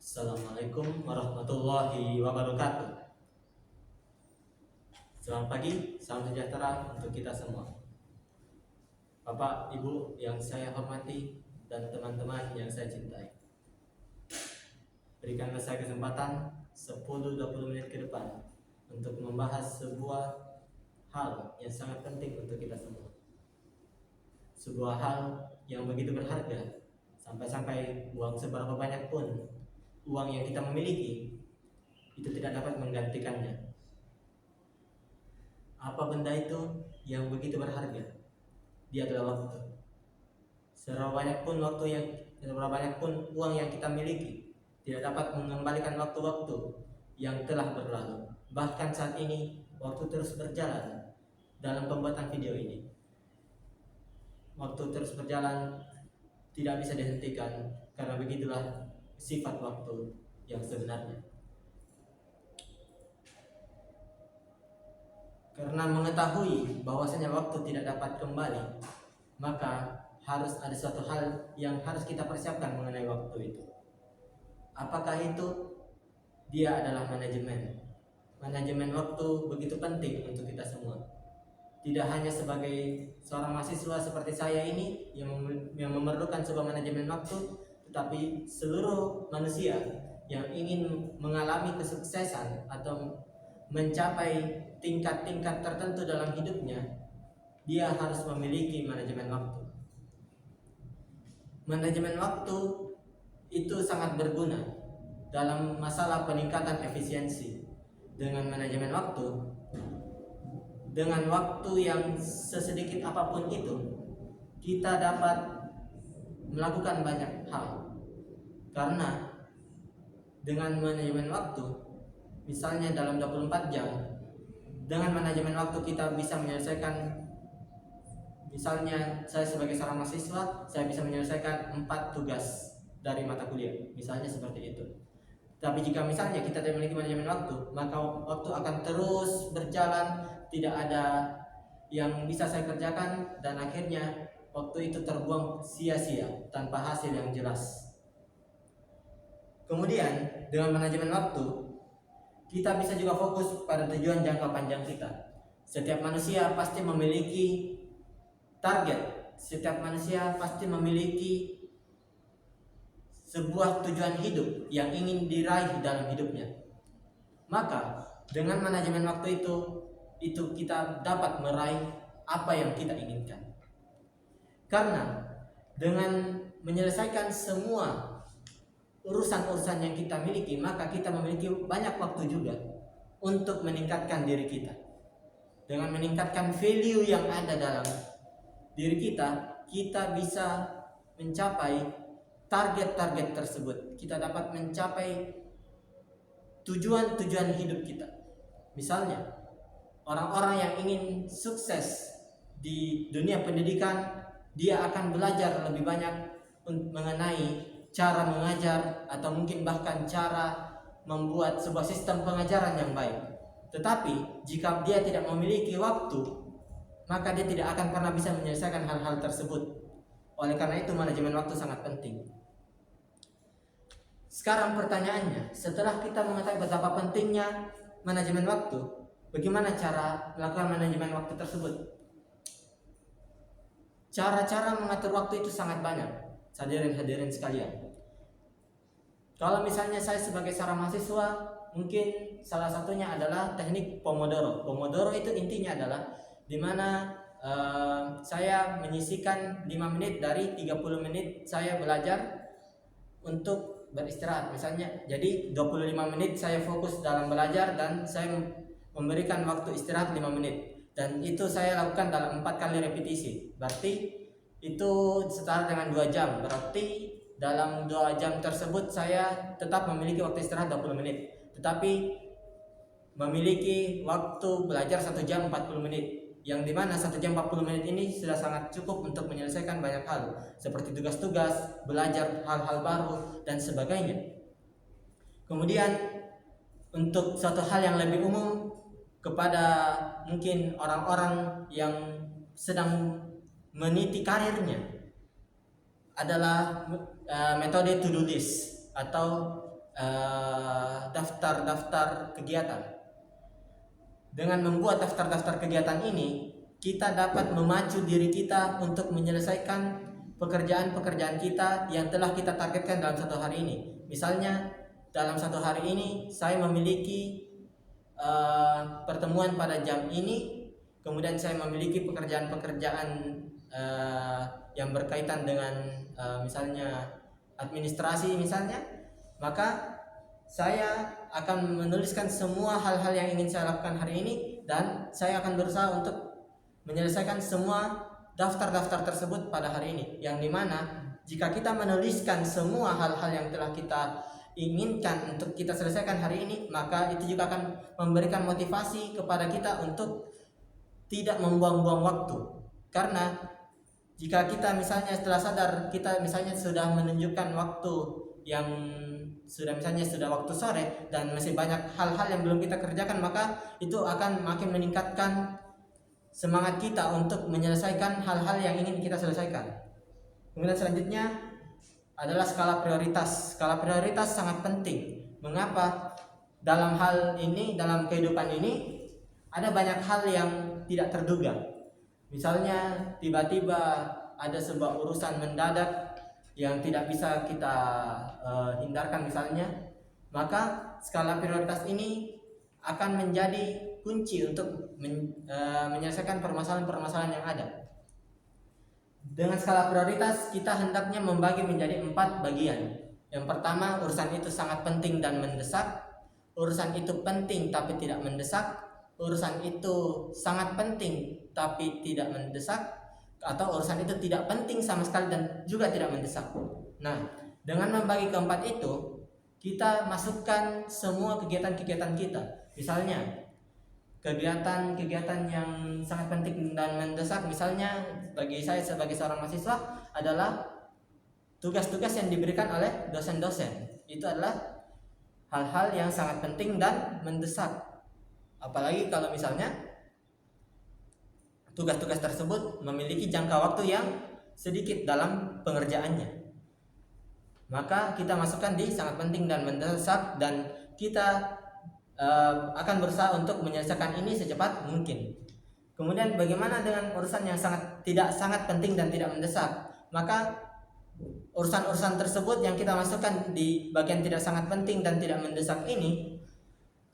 Assalamualaikum warahmatullahi wabarakatuh. Selamat pagi, salam sejahtera untuk kita semua. Bapak, Ibu yang saya hormati dan teman-teman yang saya cintai, berikanlah saya kesempatan 10-20 menit ke depan untuk membahas sebuah hal yang sangat penting untuk kita semua. Sebuah hal yang begitu berharga, sampai-sampai uang seberapa banyak pun uang yang kita memiliki itu tidak dapat menggantikannya. Apa benda itu yang begitu berharga? Dia adalah waktu. Seberapa banyak pun uang yang kita miliki tidak dapat mengembalikan waktu-waktu yang telah berlalu. Bahkan saat ini waktu terus berjalan dalam pembuatan video ini. Waktu terus berjalan, tidak bisa dihentikan, karena begitulah sifat waktu yang sebenarnya. Karena mengetahui bahwasanya waktu tidak dapat kembali, maka harus ada suatu hal yang harus kita persiapkan mengenai waktu itu. Apakah itu? Dia adalah manajemen. Manajemen waktu begitu penting untuk kita semua. Tidak hanya sebagai seorang mahasiswa seperti saya ini yang memerlukan sebuah manajemen waktu, tetapi seluruh manusia yang ingin mengalami kesuksesan atau mencapai tingkat-tingkat tertentu dalam hidupnya, dia harus memiliki manajemen waktu. Manajemen waktu itu sangat berguna dalam masalah peningkatan efisiensi. Dengan manajemen waktu, dengan waktu yang sesedikit apapun itu, kita dapat melakukan banyak hal. Karena dengan manajemen waktu, misalnya dalam 24 jam, dengan manajemen waktu kita bisa menyelesaikan, misalnya saya sebagai seorang mahasiswa, saya bisa menyelesaikan 4 tugas dari mata kuliah, misalnya seperti itu. Tapi jika misalnya kita tidak memiliki manajemen waktu, maka waktu akan terus berjalan, tidak ada yang bisa saya kerjakan, dan akhirnya waktu itu terbuang sia-sia tanpa hasil yang jelas. Kemudian dengan manajemen waktu, kita bisa juga fokus pada tujuan jangka panjang kita. Setiap manusia pasti memiliki target, setiap manusia pasti memiliki sebuah tujuan hidup yang ingin diraih dalam hidupnya. Maka dengan manajemen waktu itu kita dapat meraih apa yang kita inginkan. Karena dengan menyelesaikan semua urusan-urusan yang kita miliki, maka kita memiliki banyak waktu juga untuk meningkatkan diri kita. Dengan meningkatkan value yang ada dalam diri kita, kita bisa mencapai target-target tersebut. Kita dapat mencapai tujuan-tujuan hidup kita. Misalnya, orang-orang yang ingin sukses di dunia pendidikan, dia akan belajar lebih banyak mengenai cara mengajar, atau mungkin bahkan cara membuat sebuah sistem pengajaran yang baik. Tetapi jika dia tidak memiliki waktu, maka dia tidak akan pernah bisa menyelesaikan hal-hal tersebut. Oleh karena itu manajemen waktu sangat penting. Sekarang pertanyaannya, setelah kita mengetahui betapa pentingnya manajemen waktu, bagaimana cara melakukan manajemen waktu tersebut? Cara-cara mengatur waktu itu sangat banyak, hadirin sekalian. Kalau misalnya saya sebagai seorang mahasiswa, mungkin salah satunya adalah teknik Pomodoro. Pomodoro itu intinya adalah di mana saya menyisihkan 5 menit dari 30 menit saya belajar untuk beristirahat. Misalnya, jadi 25 menit saya fokus dalam belajar dan saya memberikan waktu istirahat 5 menit. Dan itu saya lakukan dalam 4 kali repetisi. Berarti itu setara dengan 2 jam. Berarti dalam 2 jam tersebut saya tetap memiliki waktu istirahat 20 menit. Tetapi memiliki waktu belajar 1 jam 40 menit. Yang dimana 1 jam 40 menit ini sudah sangat cukup untuk menyelesaikan banyak hal, seperti tugas-tugas, belajar hal-hal baru, dan sebagainya. Kemudian untuk suatu hal yang lebih umum, kepada mungkin orang-orang yang sedang meniti karirnya, adalah metode to do list atau daftar-daftar kegiatan. Dengan membuat daftar-daftar kegiatan ini, kita dapat memacu diri kita untuk menyelesaikan pekerjaan-pekerjaan kita yang telah kita targetkan dalam satu hari ini. Misalnya, dalam satu hari ini saya memiliki pertemuan pada jam ini, kemudian saya memiliki pekerjaan-pekerjaan yang berkaitan dengan misalnya administrasi misalnya, maka saya akan menuliskan semua hal-hal yang ingin saya lakukan hari ini, dan saya akan berusaha untuk menyelesaikan semua daftar-daftar tersebut pada hari ini. Yang dimana jika kita menuliskan semua hal-hal yang telah kita inginkan untuk kita selesaikan hari ini, maka itu juga akan memberikan motivasi kepada kita untuk tidak membuang-buang waktu. Karena jika kita misalnya setelah sadar kita misalnya sudah menunjukkan waktu yang sudah waktu sore dan masih banyak hal-hal yang belum kita kerjakan, maka itu akan makin meningkatkan semangat kita untuk menyelesaikan hal-hal yang ingin kita selesaikan. Kemudian selanjutnya adalah skala prioritas. Skala prioritas sangat penting. Mengapa? Dalam hal ini, dalam kehidupan ini ada banyak hal yang tidak terduga. Misalnya tiba-tiba ada sebuah urusan mendadak yang tidak bisa kita hindarkan misalnya, maka skala prioritas ini akan menjadi kunci untuk menyelesaikan permasalahan-permasalahan yang ada. Dengan skala prioritas kita hendaknya membagi menjadi 4 bagian. Yang pertama, urusan itu sangat penting dan mendesak. Urusan itu penting tapi tidak mendesak. Urusan itu sangat penting tapi tidak mendesak. Atau urusan itu tidak penting sama sekali dan juga tidak mendesak. Nah, dengan membagi keempat itu, kita masukkan semua kegiatan-kegiatan kita. Misalnya, kegiatan-kegiatan yang sangat penting dan mendesak, misalnya bagi saya sebagai seorang mahasiswa adalah tugas-tugas yang diberikan oleh dosen-dosen. Itu adalah hal-hal yang sangat penting dan mendesak. Apalagi kalau misalnya tugas-tugas tersebut memiliki jangka waktu yang sedikit dalam pengerjaannya, maka kita masukkan di sangat penting dan mendesak, dan kita akan berusaha untuk menyelesaikan ini secepat mungkin. Kemudian bagaimana dengan urusan yang tidak sangat penting dan tidak mendesak? Maka urusan-urusan tersebut yang kita masukkan di bagian tidak sangat penting dan tidak mendesak ini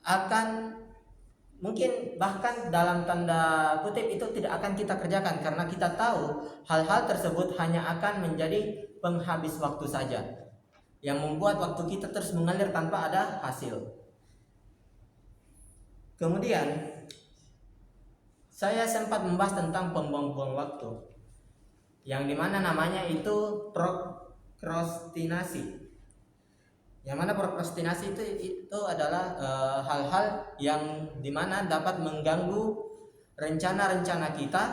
akan mungkin bahkan dalam tanda kutip itu tidak akan kita kerjakan, karena kita tahu hal-hal tersebut hanya akan menjadi penghabis waktu saja, yang membuat waktu kita terus mengalir tanpa ada hasil. Kemudian saya sempat membahas tentang pembuang-buang waktu, yang dimana namanya itu prokrastinasi. Yang mana prokrastinasi itu adalah hal-hal yang dimana dapat mengganggu rencana-rencana kita,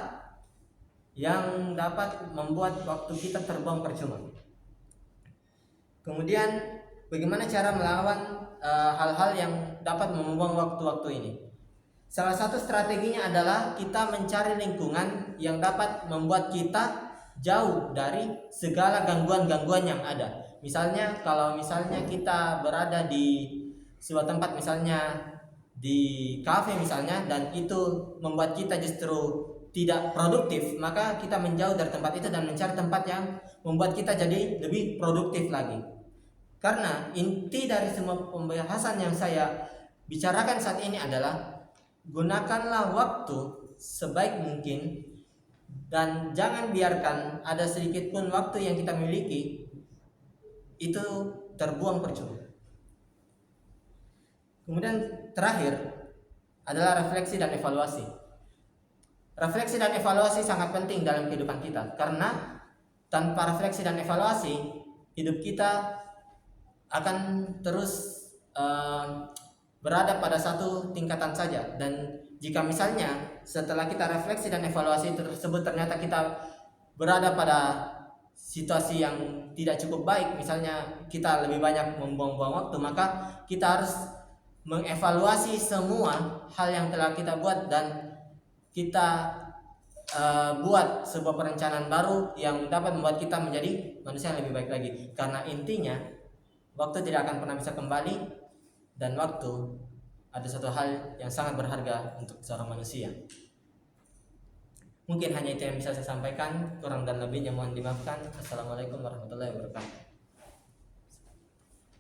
yang dapat membuat waktu kita terbuang percuma. Kemudian bagaimana cara melawan hal-hal yang dapat membuang waktu-waktu ini? Salah satu strateginya adalah kita mencari lingkungan yang dapat membuat kita jauh dari segala gangguan-gangguan yang ada. Misalnya kalau misalnya kita berada di sebuah tempat, misalnya di kafe misalnya, dan itu membuat kita justru tidak produktif, maka kita menjauh dari tempat itu dan mencari tempat yang membuat kita jadi lebih produktif lagi. Karena inti dari semua pembahasan yang saya bicarakan saat ini adalah gunakanlah waktu sebaik mungkin, dan jangan biarkan ada sedikit pun waktu yang kita miliki itu terbuang percuma. Kemudian terakhir adalah refleksi dan evaluasi. Refleksi dan evaluasi sangat penting dalam kehidupan kita, karena tanpa refleksi dan evaluasi hidup kita akan terus berada pada satu tingkatan saja. Dan jika misalnya setelah kita refleksi dan evaluasi tersebut ternyata kita berada pada situasi yang tidak cukup baik, misalnya kita lebih banyak membuang-buang waktu, maka kita harus mengevaluasi semua hal yang telah kita buat dan kita buat sebuah perencanaan baru yang dapat membuat kita menjadi manusia yang lebih baik lagi. Karena intinya Waktu tidak akan pernah bisa kembali, dan waktu ada satu hal yang sangat berharga untuk seorang manusia. Mungkin hanya itu yang bisa saya sampaikan, kurang dan lebihnya mohon dimaafkan. Assalamualaikum warahmatullahi wabarakatuh.